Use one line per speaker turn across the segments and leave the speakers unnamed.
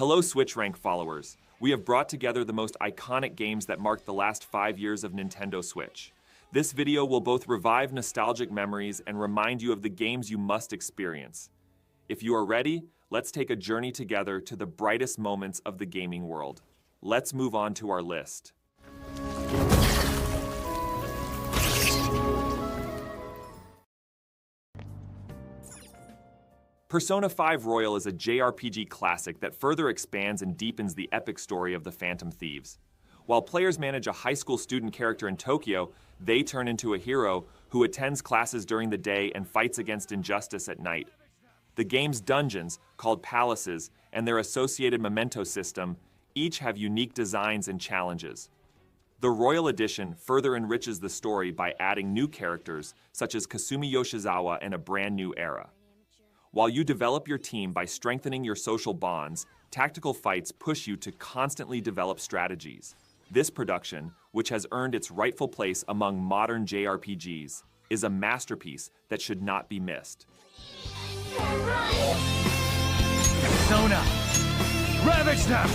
Hello Switch Rank followers. We have brought together the most iconic games that marked the last 5 years of Nintendo Switch. This video will both revive nostalgic memories and remind you of the games you must experience. If you are ready, let's take a journey together to the brightest moments of the gaming world. Let's move on to our list. Persona 5 Royal is a JRPG classic that further expands and deepens the epic story of the Phantom Thieves. While players manage a high school student character in Tokyo, they turn into a hero who attends classes during the day and fights against injustice at night. The game's dungeons, called palaces, and their associated memento system each have unique designs and challenges. The Royal Edition further enriches the story by adding new characters such as Kasumi Yoshizawa and a brand new era. While you develop your team by strengthening your social bonds, tactical fights push you to constantly develop strategies. This production, which has earned its rightful place among modern JRPGs, is a masterpiece that should not be missed.
Persona! Ravage them!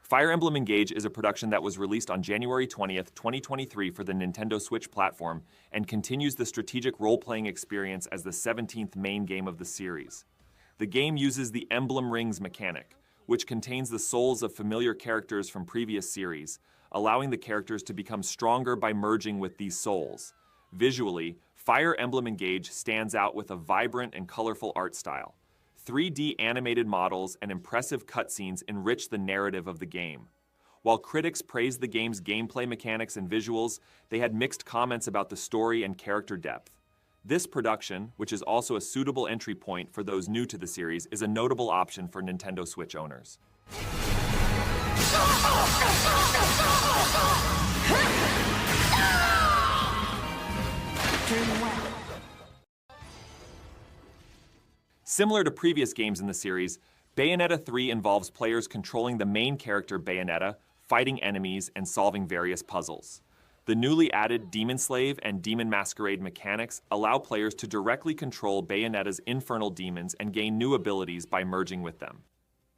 Fire Emblem Engage is a production that was released on January 20th, 2023 for the Nintendo Switch platform and continues the strategic role-playing experience as the 17th main game of the series. The game uses the Emblem Rings mechanic, which contains the souls of familiar characters from previous series, allowing the characters to become stronger by merging with these souls. Visually, Fire Emblem Engage stands out with a vibrant and colorful art style. 3D animated models and impressive cutscenes enrich the narrative of the game. While critics praised the game's gameplay mechanics and visuals, they had mixed comments about the story and character depth. This production, which is also a suitable entry point for those new to the series, is a notable option for Nintendo Switch owners. Similar to previous games in the series, Bayonetta 3 involves players controlling the main character Bayonetta, fighting enemies, and solving various puzzles. The newly added Demon Slave and Demon Masquerade mechanics allow players to directly control Bayonetta's infernal demons and gain new abilities by merging with them.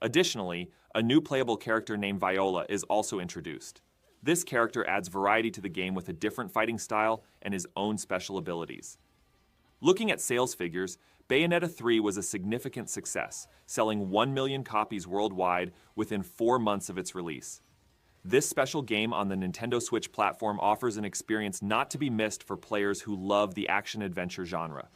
Additionally, a new playable character named Viola is also introduced. This character adds variety to the game with a different fighting style and his own special abilities. Looking at sales figures, Bayonetta 3 was a significant success, selling 1 million copies worldwide within 4 months of its release. This special game on the Nintendo Switch platform offers an experience not to be missed for players who love the action-adventure genre.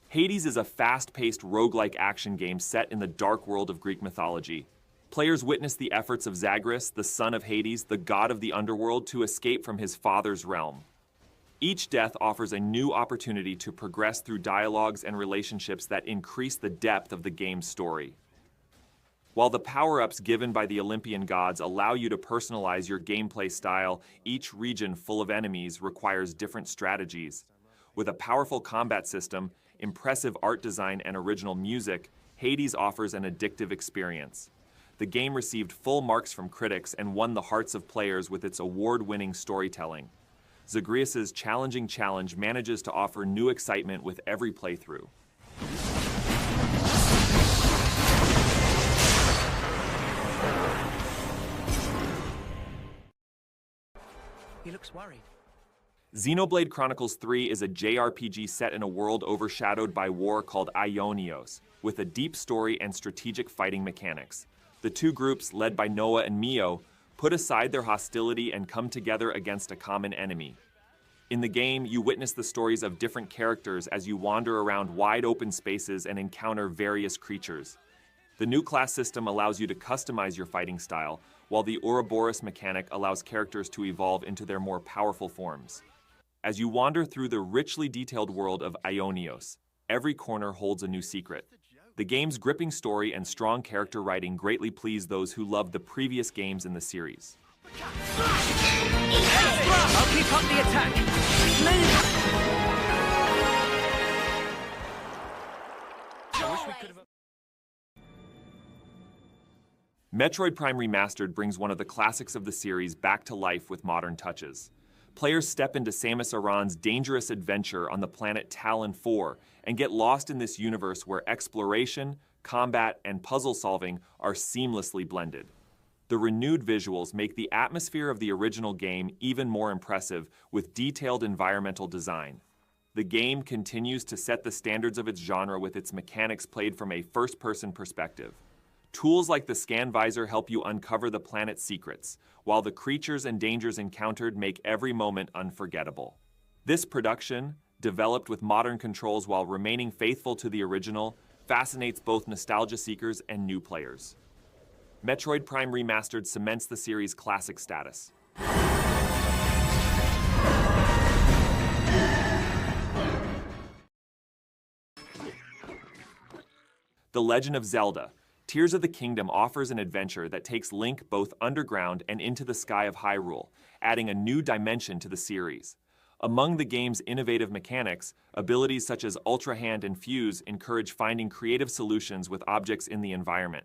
Hades is a fast-paced roguelike action game set in the dark world of Greek mythology. Players witness the efforts of Zagreus, the son of Hades, the god of the underworld, to escape from his father's realm. Each death offers a new opportunity to progress through dialogues and relationships that increase the depth of the game's story. While the power-ups given by the Olympian gods allow you to personalize your gameplay style, each region full of enemies requires different strategies. With a powerful combat system, impressive art design, and original music, Hades offers an addictive experience. The game received full marks from critics and won the hearts of players with its award-winning storytelling. Zagreus' challenging challenge manages to offer new excitement with every playthrough.
He looks worried.
Xenoblade Chronicles 3 is a JRPG set in a world overshadowed by war called Aionios, with a deep story and strategic fighting mechanics. The two groups, led by Noah and Mio, put aside their hostility and come together against a common enemy. In the game, you witness the stories of different characters as you wander around wide open spaces and encounter various creatures. The new class system allows you to customize your fighting style, while the Ouroboros mechanic allows characters to evolve into their more powerful forms. As you wander through the richly detailed world of Aionios, every corner holds a new secret. The game's gripping story and strong character writing greatly please those who loved the previous games in the series.
I'll keep up the attack!
Metroid Prime Remastered brings one of the classics of the series back to life with modern touches. Players step into Samus Aran's dangerous adventure on the planet Talon 4 and get lost in this universe where exploration, combat, and puzzle solving are seamlessly blended. The renewed visuals make the atmosphere of the original game even more impressive with detailed environmental design. The game continues to set the standards of its genre with its mechanics played from a first-person perspective. Tools like the scan visor help you uncover the planet's secrets, while the creatures and dangers encountered make every moment unforgettable. This production, developed with modern controls while remaining faithful to the original, fascinates both nostalgia seekers and new players. Metroid Prime Remastered cements the series' classic status. The Legend of Zelda: Tears of the Kingdom offers an adventure that takes Link both underground and into the sky of Hyrule, adding a new dimension to the series. Among the game's innovative mechanics, abilities such as Ultra Hand and Fuse encourage finding creative solutions with objects in the environment.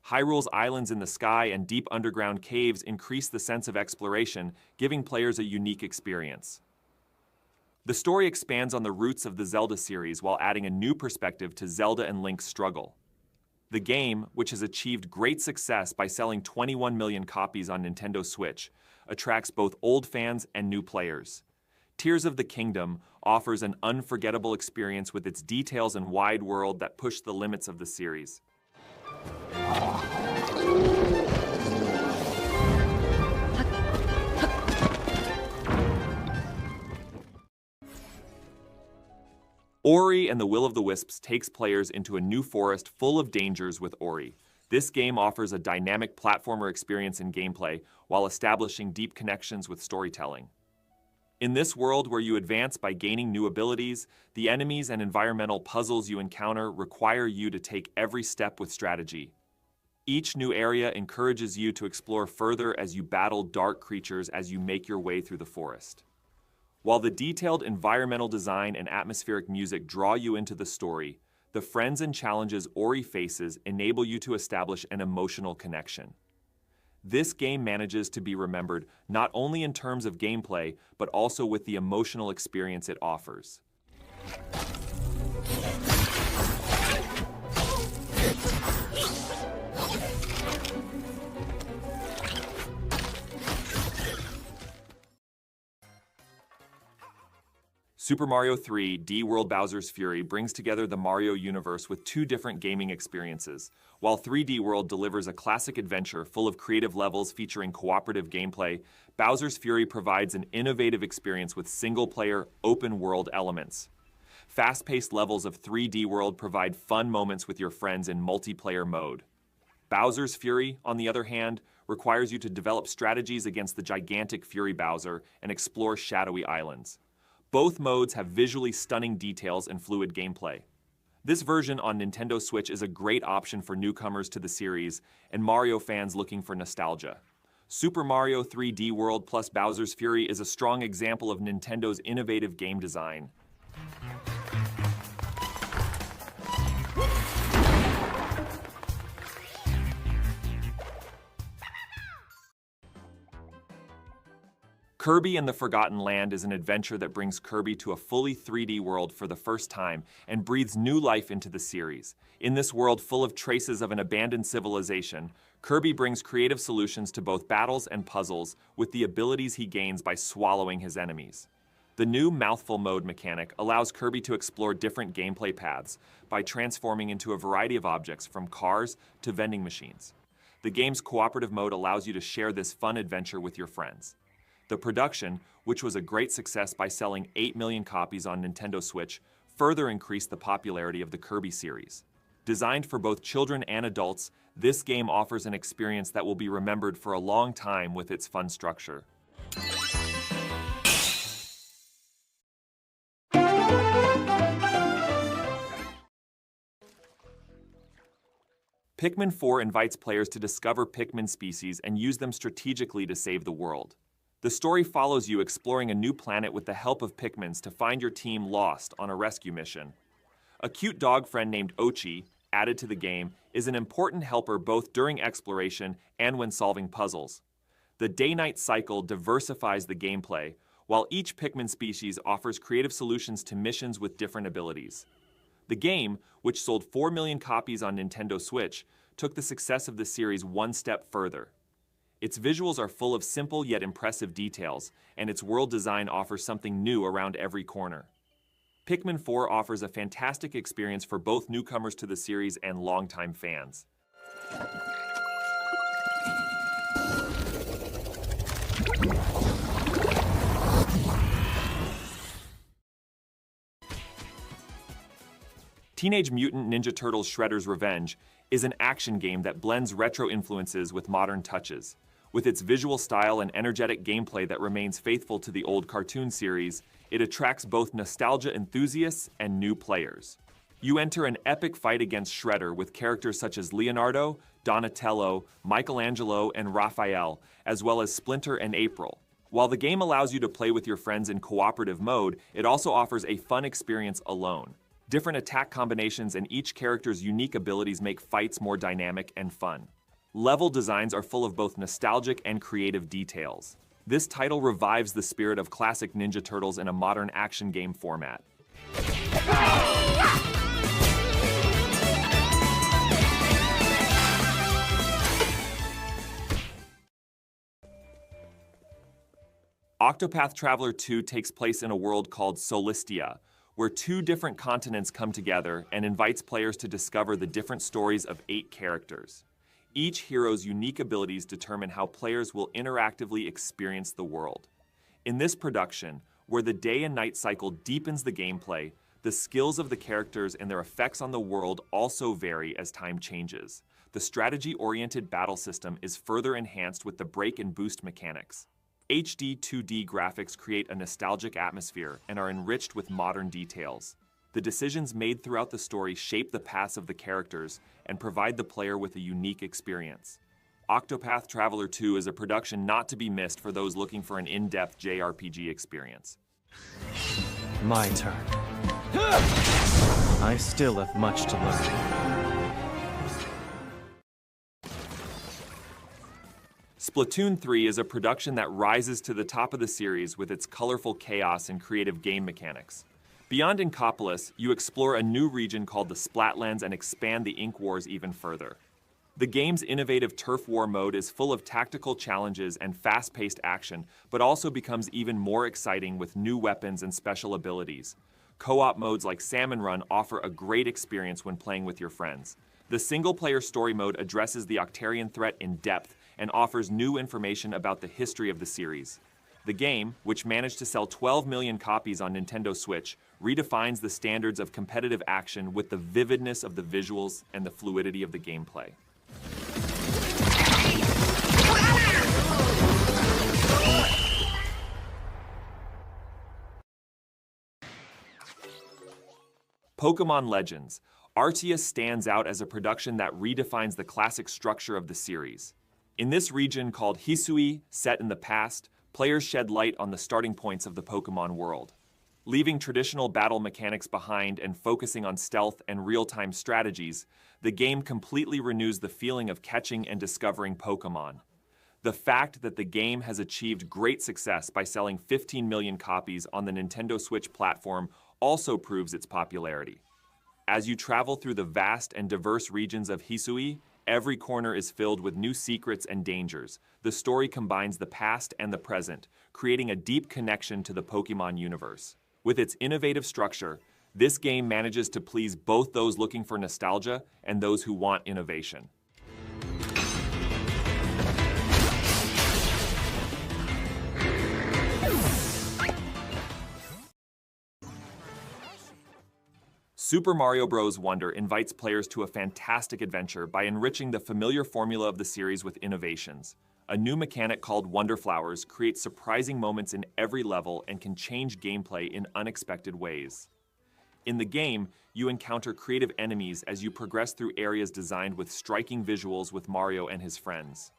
Hyrule's islands in the sky and deep underground caves increase the sense of exploration, giving players a unique experience. The story expands on the roots of the Zelda series while adding a new perspective to Zelda and Link's struggle. The game, which has achieved great success by selling 21 million copies on Nintendo Switch, attracts both old fans and new players. Tears of the Kingdom offers an unforgettable experience with its details and wide world that push the limits of the series. Ori and the Will of the Wisps takes players into a new forest full of dangers with Ori. This game offers a dynamic platformer experience in gameplay while establishing deep connections with storytelling. In this world where you advance by gaining new abilities, the enemies and environmental puzzles you encounter require you to take every step with strategy. Each new area encourages you to explore further as you battle dark creatures as you make your way through the forest. While the detailed environmental design and atmospheric music draw you into the story, the friends and challenges Ori faces enable you to establish an emotional connection. This game manages to be remembered not only in terms of gameplay, but also with the emotional experience it offers. Super Mario 3D World Bowser's Fury brings together the Mario universe with two different gaming experiences. While 3D World delivers a classic adventure full of creative levels featuring cooperative gameplay, Bowser's Fury provides an innovative experience with single-player, open-world elements. Fast-paced levels of 3D World provide fun moments with your friends in multiplayer mode. Bowser's Fury, on the other hand, requires you to develop strategies against the gigantic Fury Bowser and explore shadowy islands. Both modes have visually stunning details and fluid gameplay. This version on Nintendo Switch is a great option for newcomers to the series and Mario fans looking for nostalgia. Super Mario 3D World plus Bowser's Fury is a strong example of Nintendo's innovative game design. Kirby and the Forgotten Land is an adventure that brings Kirby to a fully 3D world for the first time and breathes new life into the series. In this world full of traces of an abandoned civilization, Kirby brings creative solutions to both battles and puzzles with the abilities he gains by swallowing his enemies. The new Mouthful Mode mechanic allows Kirby to explore different gameplay paths by transforming into a variety of objects from cars to vending machines. The game's cooperative mode allows you to share this fun adventure with your friends. The production, which was a great success by selling 8 million copies on Nintendo Switch, further increased the popularity of the Kirby series. Designed for both children and adults, this game offers an experience that will be remembered for a long time with its fun structure. Pikmin 4 invites players to discover Pikmin species and use them strategically to save the world. The story follows you exploring a new planet with the help of Pikmins to find your team lost on a rescue mission. A cute dog friend named Ochi, added to the game, is an important helper both during exploration and when solving puzzles. The day-night cycle diversifies the gameplay, while each Pikmin species offers creative solutions to missions with different abilities. The game, which sold 4 million copies on Nintendo Switch, took the success of the series one step further. Its visuals are full of simple yet impressive details, and its world design offers something new around every corner. Pikmin 4 offers a fantastic experience for both newcomers to the series and longtime fans. Teenage Mutant Ninja Turtles Shredder's Revenge is an action game that blends retro influences with modern touches. With its visual style and energetic gameplay that remains faithful to the old cartoon series, it attracts both nostalgia enthusiasts and new players. You enter an epic fight against Shredder with characters such as Leonardo, Donatello, Michelangelo, and Raphael, as well as Splinter and April. While the game allows you to play with your friends in cooperative mode, it also offers a fun experience alone. Different attack combinations and each character's unique abilities make fights more dynamic and fun. Level designs are full of both nostalgic and creative details. This title revives the spirit of classic Ninja Turtles in a modern action game format. Octopath Traveler 2 takes place in a world called Solistia, where 2 different continents come together and invites players to discover the different stories of 8 characters. Each hero's unique abilities determine how players will interactively experience the world. In this production, where the day and night cycle deepens the gameplay, the skills of the characters and their effects on the world also vary as time changes. The strategy-oriented battle system is further enhanced with the break and boost mechanics. HD 2D graphics create a nostalgic atmosphere and are enriched with modern details. The decisions made throughout the story shape the paths of the characters and provide the player with a unique experience. Octopath Traveler 2 is a production not to be missed for those looking for an in-depth JRPG experience.
My turn. I still have much to learn.
Splatoon 3 is a production that rises to the top of the series with its colorful chaos and creative game mechanics. Beyond Inkopolis, you explore a new region called the Splatlands and expand the Ink Wars even further. The game's innovative Turf War mode is full of tactical challenges and fast-paced action, but also becomes even more exciting with new weapons and special abilities. Co-op modes like Salmon Run offer a great experience when playing with your friends. The single-player story mode addresses the Octarian threat in depth and offers new information about the history of the series. The game, which managed to sell 12 million copies on Nintendo Switch, redefines the standards of competitive action with the vividness of the visuals and the fluidity of the gameplay. Pokémon Legends. Arceus stands out as a production that redefines the classic structure of the series. In this region called Hisui, set in the past, players shed light on the starting points of the Pokémon world. Leaving traditional battle mechanics behind and focusing on stealth and real-time strategies, the game completely renews the feeling of catching and discovering Pokémon. The fact that the game has achieved great success by selling 15 million copies on the Nintendo Switch platform also proves its popularity. As you travel through the vast and diverse regions of Hisui, every corner is filled with new secrets and dangers. The story combines the past and the present, creating a deep connection to the Pokémon universe. With its innovative structure, this game manages to please both those looking for nostalgia and those who want innovation. Super Mario Bros. Wonder invites players to a fantastic adventure by enriching the familiar formula of the series with innovations. A new mechanic called Wonder Flowers creates surprising moments in every level and can change gameplay in unexpected ways. In the game, you encounter creative enemies as you progress through areas designed with striking visuals with Mario and his friends.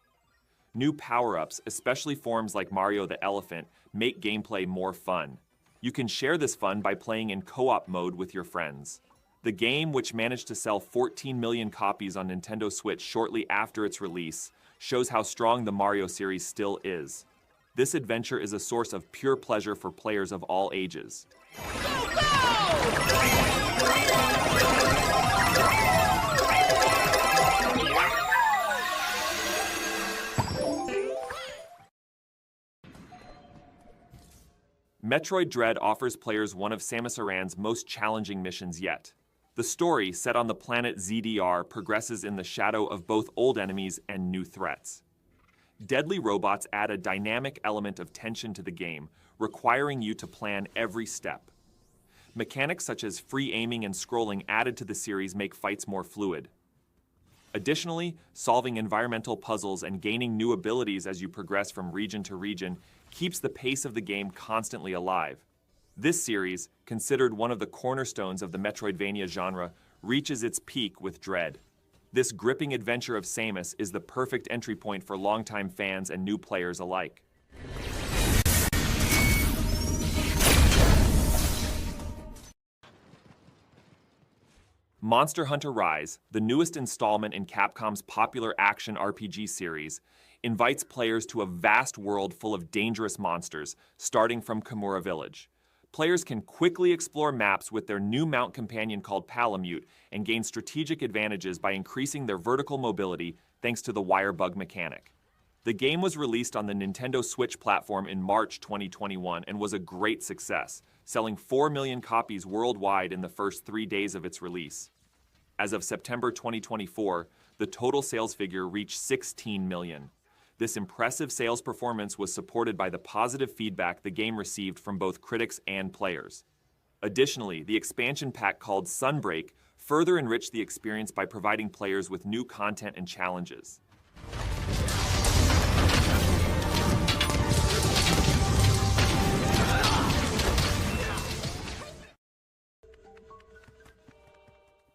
New power-ups, especially forms like Mario the Elephant, make gameplay more fun. You can share this fun by playing in co-op mode with your friends. The game, which managed to sell 14 million copies on Nintendo Switch shortly after its release, shows how strong the Mario series still is. This adventure is a source of pure pleasure for players of all ages. Metroid Dread offers players one of Samus Aran's most challenging missions yet. The story, set on the planet ZDR, progresses in the shadow of both old enemies and new threats. Deadly robots add a dynamic element of tension to the game, requiring you to plan every step. Mechanics such as free aiming and scrolling added to the series make fights more fluid. Additionally, solving environmental puzzles and gaining new abilities as you progress from region to region keeps the pace of the game constantly alive. This series, considered one of the cornerstones of the Metroidvania genre, reaches its peak with Dread. This gripping adventure of Samus is the perfect entry point for longtime fans and new players alike. Monster Hunter Rise, the newest installment in Capcom's popular action RPG series, invites players to a vast world full of dangerous monsters, starting from Kimura Village. Players can quickly explore maps with their new mount companion called Palamute and gain strategic advantages by increasing their vertical mobility thanks to the wire bug mechanic. The game was released on the Nintendo Switch platform in March 2021 and was a great success, selling 4 million copies worldwide in the first 3 days of its release. As of September 2024, the total sales figure reached 16 million. This impressive sales performance was supported by the positive feedback the game received from both critics and players. Additionally, the expansion pack called Sunbreak further enriched the experience by providing players with new content and challenges.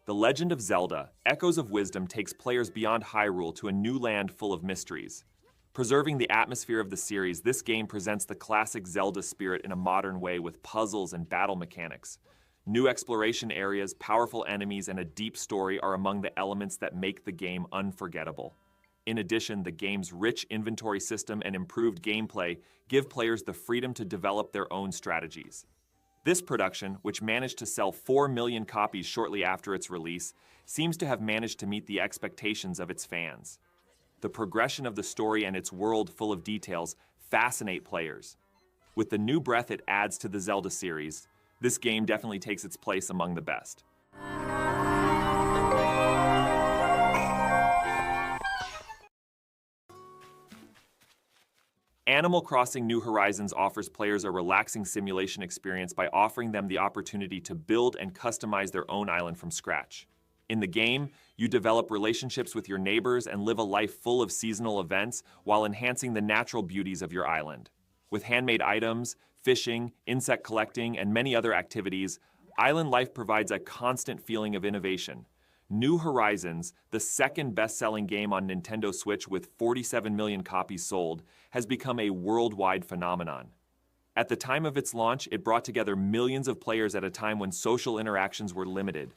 The Legend of Zelda: Echoes of Wisdom takes players beyond Hyrule to a new land full of mysteries. Preserving the atmosphere of the series, this game presents the classic Zelda spirit in a modern way with puzzles and battle mechanics. New exploration areas, powerful enemies, and a deep story are among the elements that make the game unforgettable. In addition, the game's rich inventory system and improved gameplay give players the freedom to develop their own strategies. This production, which managed to sell 4 million copies shortly after its release, seems to have managed to meet the expectations of its fans. The progression of the story and its world full of details fascinate players. With the new breath it adds to the Zelda series, this game definitely takes its place among the best. Animal Crossing New Horizons offers players a relaxing simulation experience by offering them the opportunity to build and customize their own island from scratch. In the game, you develop relationships with your neighbors and live a life full of seasonal events while enhancing the natural beauties of your island. With handmade items, fishing, insect collecting, and many other activities, island life provides a constant feeling of innovation. New Horizons, the second best-selling game on Nintendo Switch with 47 million copies sold, has become a worldwide phenomenon. At the time of its launch, it brought together millions of players at a time when social interactions were limited.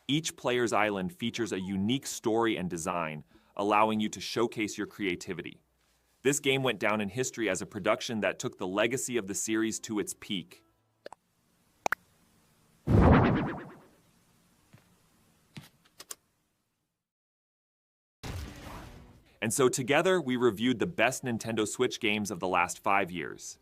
Each player's island features a unique story and design, allowing you to showcase your creativity. This game went down in history as a production that took the legacy of the series to its peak. And so together, we reviewed the best Nintendo Switch games of the last 5 years.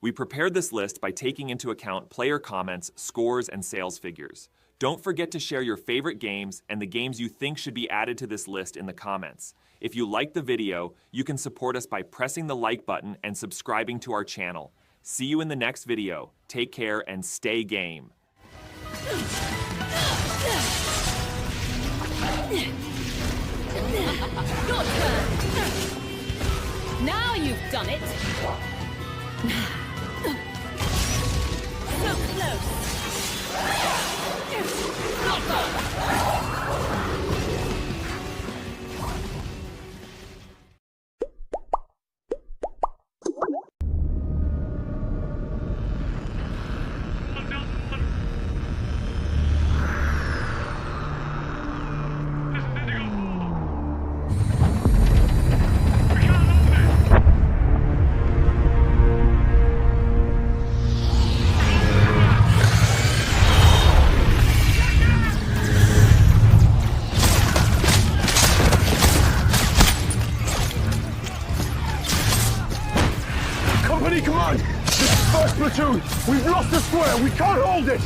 We prepared this list by taking into account player comments, scores, and sales figures. Don't forget to share your favorite games and the games you think should be added to this list in the comments. If you liked the video, you can support us by pressing the like button and subscribing to our channel. See you in the next video. Take care and stay game.
Your turn! Now you've done it! So close! Not gone!
Company command! This is first platoon! We've lost the square! We can't hold it!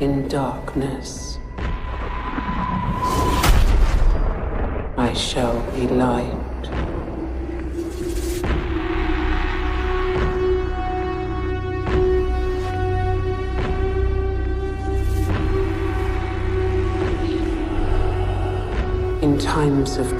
In darkness, I shall be light. In times of